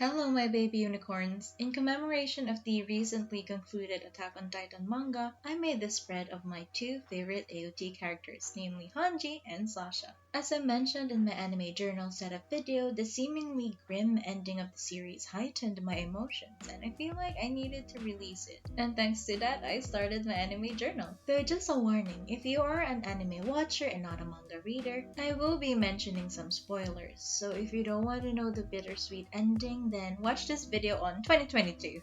Hello, my baby unicorns! In commemoration of the recently concluded Attack on Titan manga, I made this spread of my two favorite AOT characters, namely Hanji and Sasha. As I mentioned in my anime journal setup video, the seemingly grim ending of the series heightened my emotions, and I feel like I needed to release it. And thanks to that, I started my anime journal. Though just a warning, if you are an anime watcher and not a manga reader, I will be mentioning some spoilers, so if you don't want to know the bittersweet ending, then watch this video on 2022.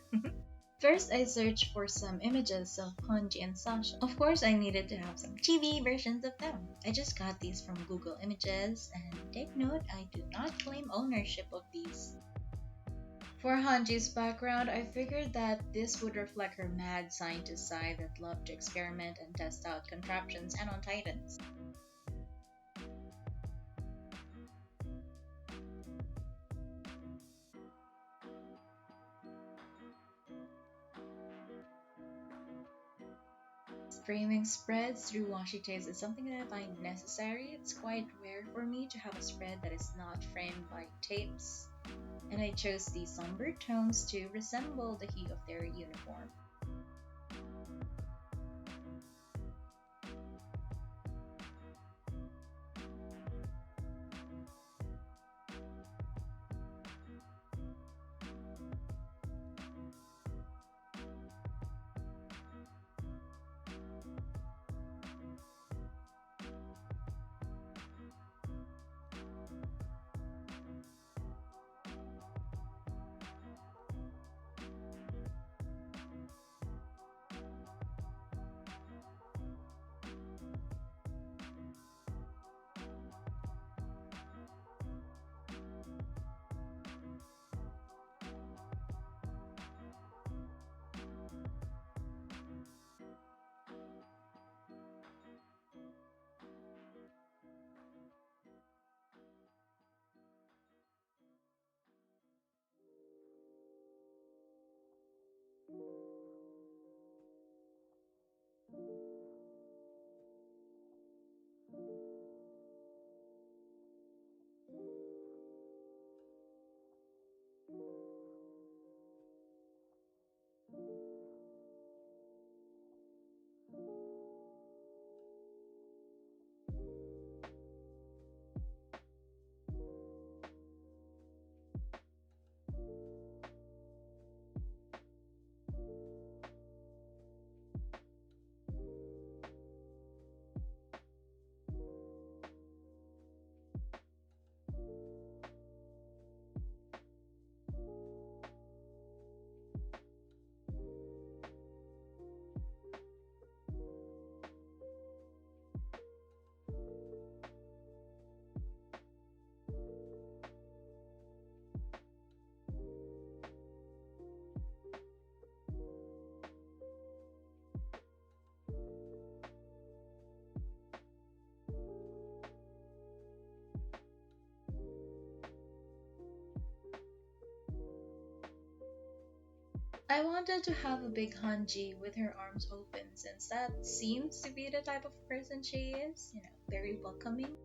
First, I searched for some images of Hanji and Sasha. Of course, I needed to have some chibi versions of them. I just got these from Google Images, and take note, I do not claim ownership of these. For Hanji's background, I figured that this would reflect her mad scientist side that loved to experiment and test out contraptions and on Titans. Framing spreads through washi tapes is something that I find necessary. It's quite rare for me to have a spread that is not framed by tapes, and I chose these somber tones to resemble the hue of their uniform. I wanted to have a big Hanji with her arms open since that seems to be the type of person she is, very welcoming.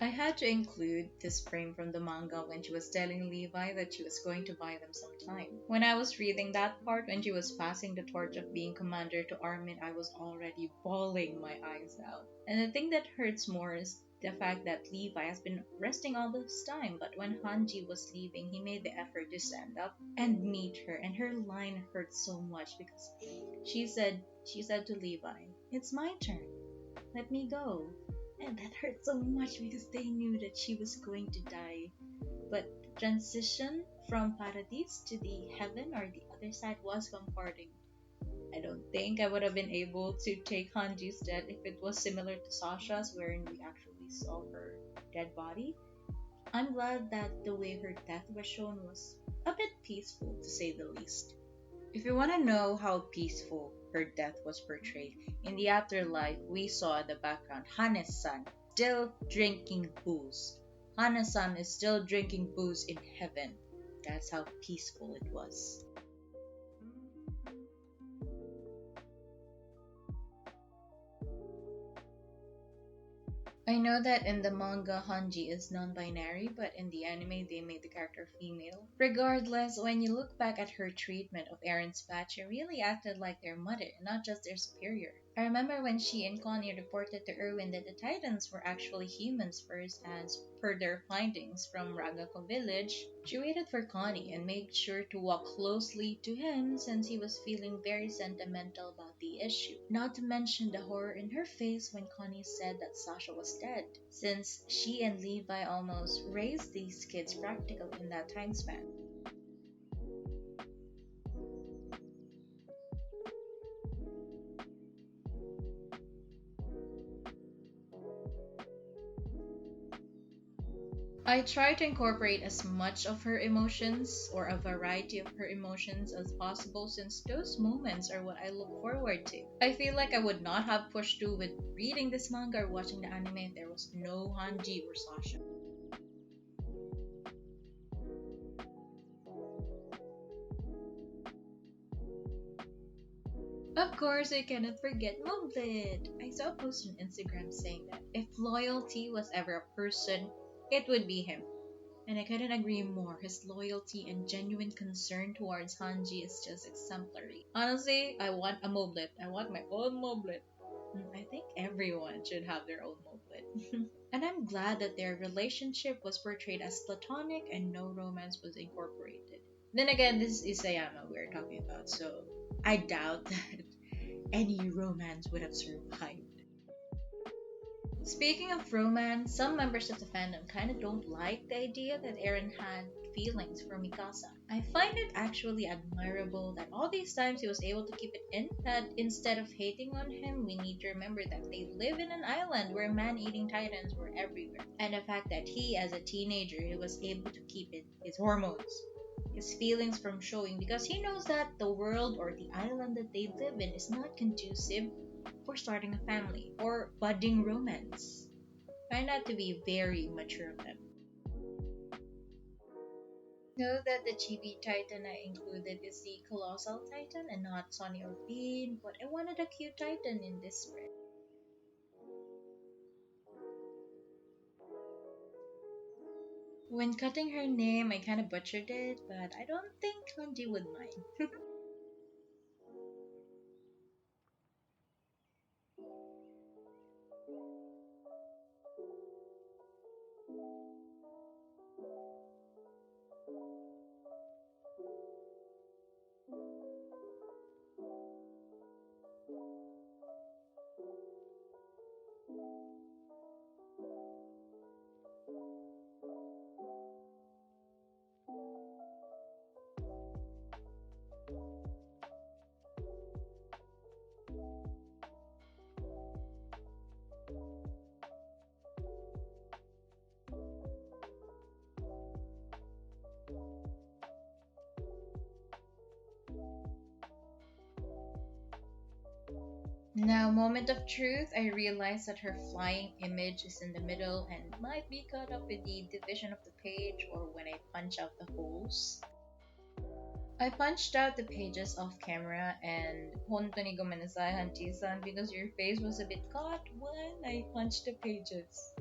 I had to include this frame from the manga when she was telling Levi that she was going to buy them sometime. When I was reading that part when she was passing the torch of being commander to Armin, I was already bawling my eyes out. And the thing that hurts more is the fact that Levi has been resting all this time, but when Hanji was leaving, he made the effort to stand up and meet her, and her line hurt so much because she said to Levi, "It's my turn. Let me go." And that hurt so much because they knew that she was going to die. But the transition from Paradise to the heaven or the other side was comforting. I don't think I would have been able to take Hanji's death if it was similar to Sasha's, wherein we actually saw her dead body. I'm glad that the way her death was shown was a bit peaceful, to say the least. If you want to know how peaceful her death was portrayed, in the afterlife, we saw in the background Hanes-san still drinking booze. Hanes-san is still drinking booze in heaven. That's how peaceful it was. I know that in the manga, Hanji is non binary, but in the anime, they made the character female. Regardless, when you look back at her treatment of Eren's batch, she really acted like their mother, not just their superior. I remember when she and Connie reported to Erwin that the Titans were actually humans first, as per their findings from Ragako village. She waited for Connie and made sure to walk closely to him since he was feeling very sentimental about the issue. Not to mention the horror in her face when Connie said that Sasha was dead, since she and Levi almost raised these kids practically in that time span. I try to incorporate as much of her emotions or a variety of her emotions as possible since those moments are what I look forward to. I feel like I would not have pushed through with reading this manga or watching the anime if there was no Hanji or Sasha. Of course, I cannot forget Moblit. I saw a post on Instagram saying that if loyalty was ever a person, it would be him. And I couldn't agree more. His loyalty and genuine concern towards Hanji is just exemplary. Honestly, I want a moblet. I want my own moblet. I think everyone should have their own moblet. And I'm glad that their relationship was portrayed as platonic and no romance was incorporated. Then again, this is Isayama we're talking about, so I doubt that any romance would have survived. Speaking of romance, some members of the fandom kinda don't like the idea that Eren had feelings for Mikasa. I find it actually admirable that all these times he was able to keep it in, that instead of hating on him, we need to remember that they live in an island where man-eating titans were everywhere. And the fact that he, as a teenager, he was able to keep it, his hormones, his feelings from showing because he knows that the world or the island that they live in is not conducive for starting a family or budding romance. Find that to be very mature of them. Know that the chibi titan I included is the colossal titan and not Sonny or Bean, but I wanted a cute titan in this spread. When cutting her name, I kind of butchered it, but I don't think Hanji would mind. Now, moment of truth, I realized that her flying image is in the middle and might be caught up with the division of the page or when I punch out the holes. I punched out the pages off camera and Hontoni Gomenasai Hanji-san because your face was a bit caught when I punched the pages.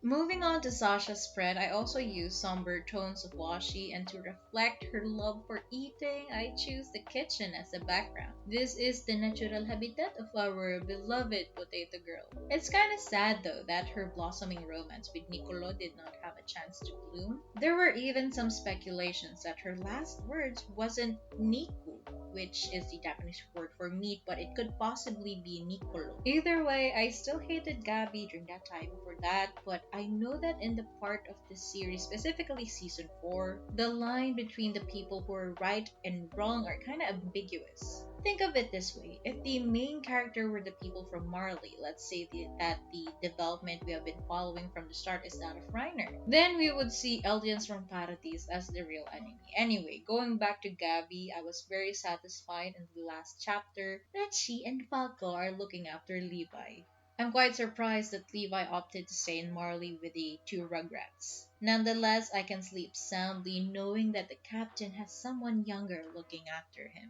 Moving on to Sasha's spread, I also use somber tones of Washi, and to reflect her love for eating, I choose the kitchen as the background. This is the natural habitat of our beloved potato girl. It's kinda sad though that her blossoming romance with Nicolo did not have a chance to bloom. There were even some speculations that her last words wasn't Niku, which is the Japanese word for meat, but it could possibly be Nicolo. Either way, I still hated Gabby during that time for that, but I know that in the part of the series, specifically season 4, the line between the people who are right and wrong are kind of ambiguous. Think of it this way: if the main character were the people from Marley, let's say that the development we have been following from the start is that of Reiner, then we would see Eldians from Paradise as the real enemy. Anyway, going back to Gabby, I was very satisfied in the last chapter that she and Falco are looking after Levi. I'm quite surprised that Levi opted to stay in Marley with the two Rugrats. Nonetheless, I can sleep soundly knowing that the captain has someone younger looking after him.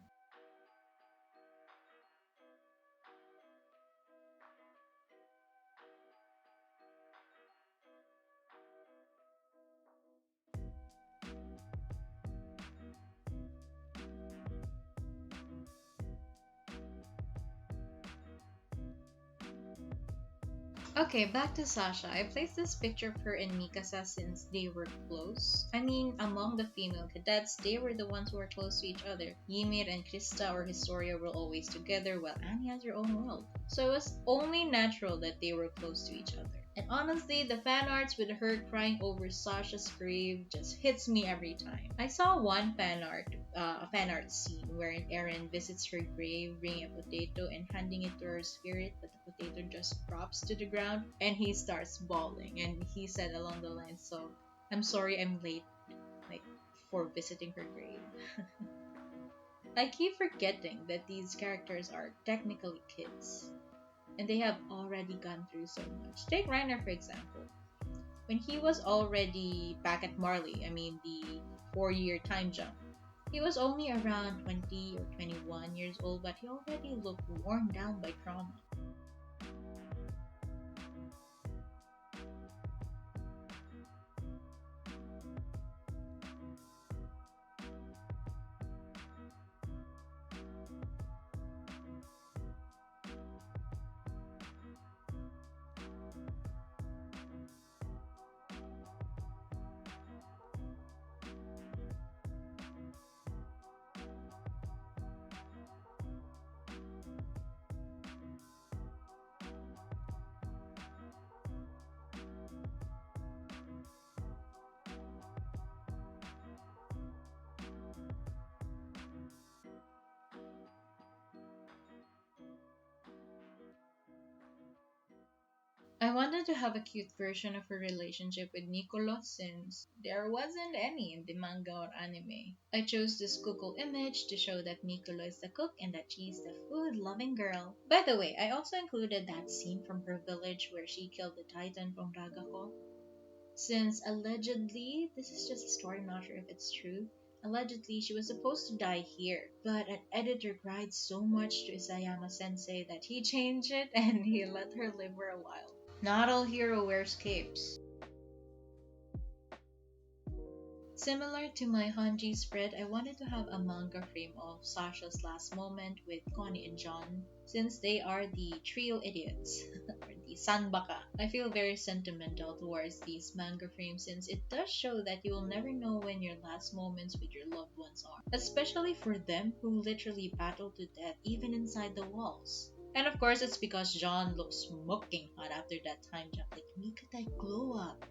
Okay, back to Sasha. I placed this picture of her and Mikasa since they were close. I mean, among the female cadets, they were the ones who were close to each other. Ymir and Krista or Historia were always together, while Annie has her own world. So it was only natural that they were close to each other. And honestly, the fan arts with her crying over Sasha's grave just hits me every time. I saw one a fan art scene wherein Eren visits her grave, bringing a potato and handing it to her spirit, but the potato just drops to the ground and he starts bawling. And he said along the lines, "So I'm sorry I'm late, like for visiting her grave." I keep forgetting that these characters are technically kids and they have already gone through so much. Take Reiner for example. When he was already back at Marley, I mean the 4-year time jump, he was only around 20 or 21 years old, but he already looked worn down by trauma. I wanted to have a cute version of her relationship with Nicolo since there wasn't any in the manga or anime. I chose this Google image to show that Nicolo is the cook and that she's the food-loving girl. By the way, I also included that scene from her village where she killed the titan from Ragako. Since allegedly, this is just a story, I'm not sure if it's true. Allegedly, she was supposed to die here, but an editor cried so much to Isayama sensei that he changed it and he let her live for a while. Not all hero wears capes. Similar to my Hanji spread, I wanted to have a manga frame of Sasha's last moment with Connie and John, since they are the trio idiots, or the Sanbaka. I feel very sentimental towards these manga frames since it does show that you will never know when your last moments with your loved ones are, especially for them who literally battle to death even inside the walls. And of course, it's because John looks smoking hot after that time jump. Like, make that glow up.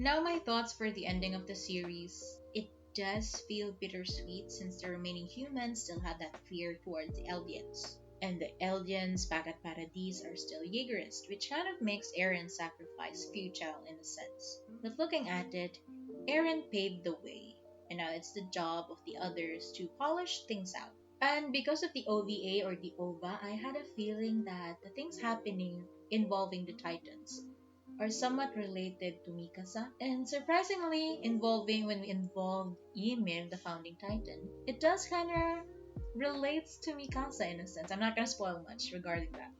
Now, my thoughts for the ending of the series. It does feel bittersweet since the remaining humans still had that fear towards the Eldians. And the aliens back at Paradise are still Jaegerist, which kind of makes Aaron's sacrifice futile in a sense. But looking at it, Aaron paved the way, and now it's the job of the others to polish things out. And because of the OVA or the OVA, I had a feeling that the things happening involving the Titans are somewhat related to Mikasa, and surprisingly, involving when we involved Ymir, the founding titan, it does kind of relates to Mikasa in a sense. I'm not gonna spoil much regarding that.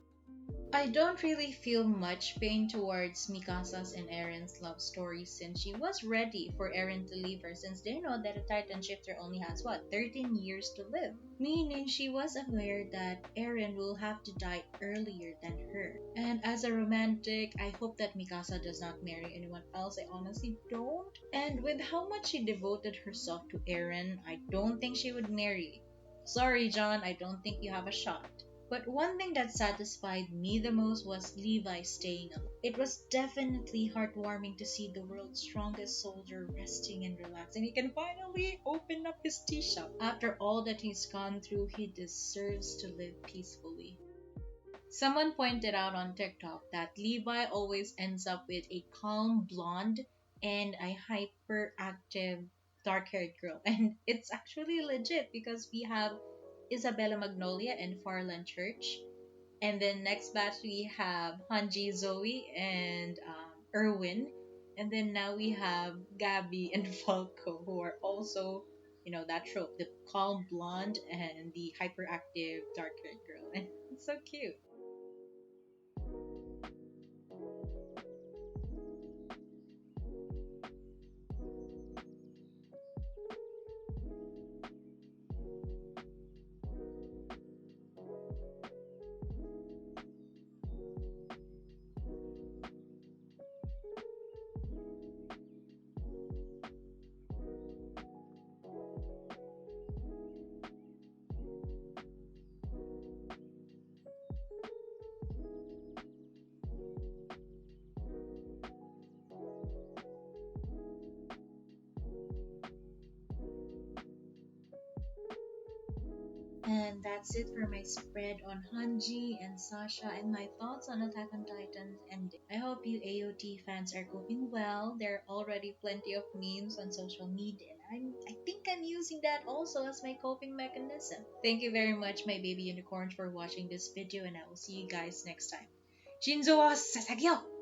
I don't really feel much pain towards Mikasa's and Eren's love story since she was ready for Eren to leave her since they know that a Titan shifter only has what, 13 years to live. Meaning she was aware that Eren will have to die earlier than her. And as a romantic, I hope that Mikasa does not marry anyone else. I honestly don't. And with how much she devoted herself to Eren, I don't think she would marry. Sorry, John, I don't think you have a shot. But one thing that satisfied me the most was Levi staying alive. It was definitely heartwarming to see the world's strongest soldier resting and relaxing. He can finally open up his tea shop. After all that he's gone through, he deserves to live peacefully. Someone pointed out on TikTok that Levi always ends up with a calm blonde and a hyperactive dark haired girl. And it's actually legit because we have Isabella Magnolia and Farland Church. And then next batch we have Hanji Zoe and Erwin. And then now we have Gabby and Falco who are also, that trope, the calm blonde and the hyperactive dark haired girl. And it's so cute. And that's it for my spread on Hanji and Sasha and my thoughts on Attack on Titan's ending. I hope you AOT fans are coping well. There are already plenty of memes on social media, and I think I'm using that also as my coping mechanism. Thank you very much, my baby unicorns, for watching this video, and I will see you guys next time. Shinzo wa Sasagyo!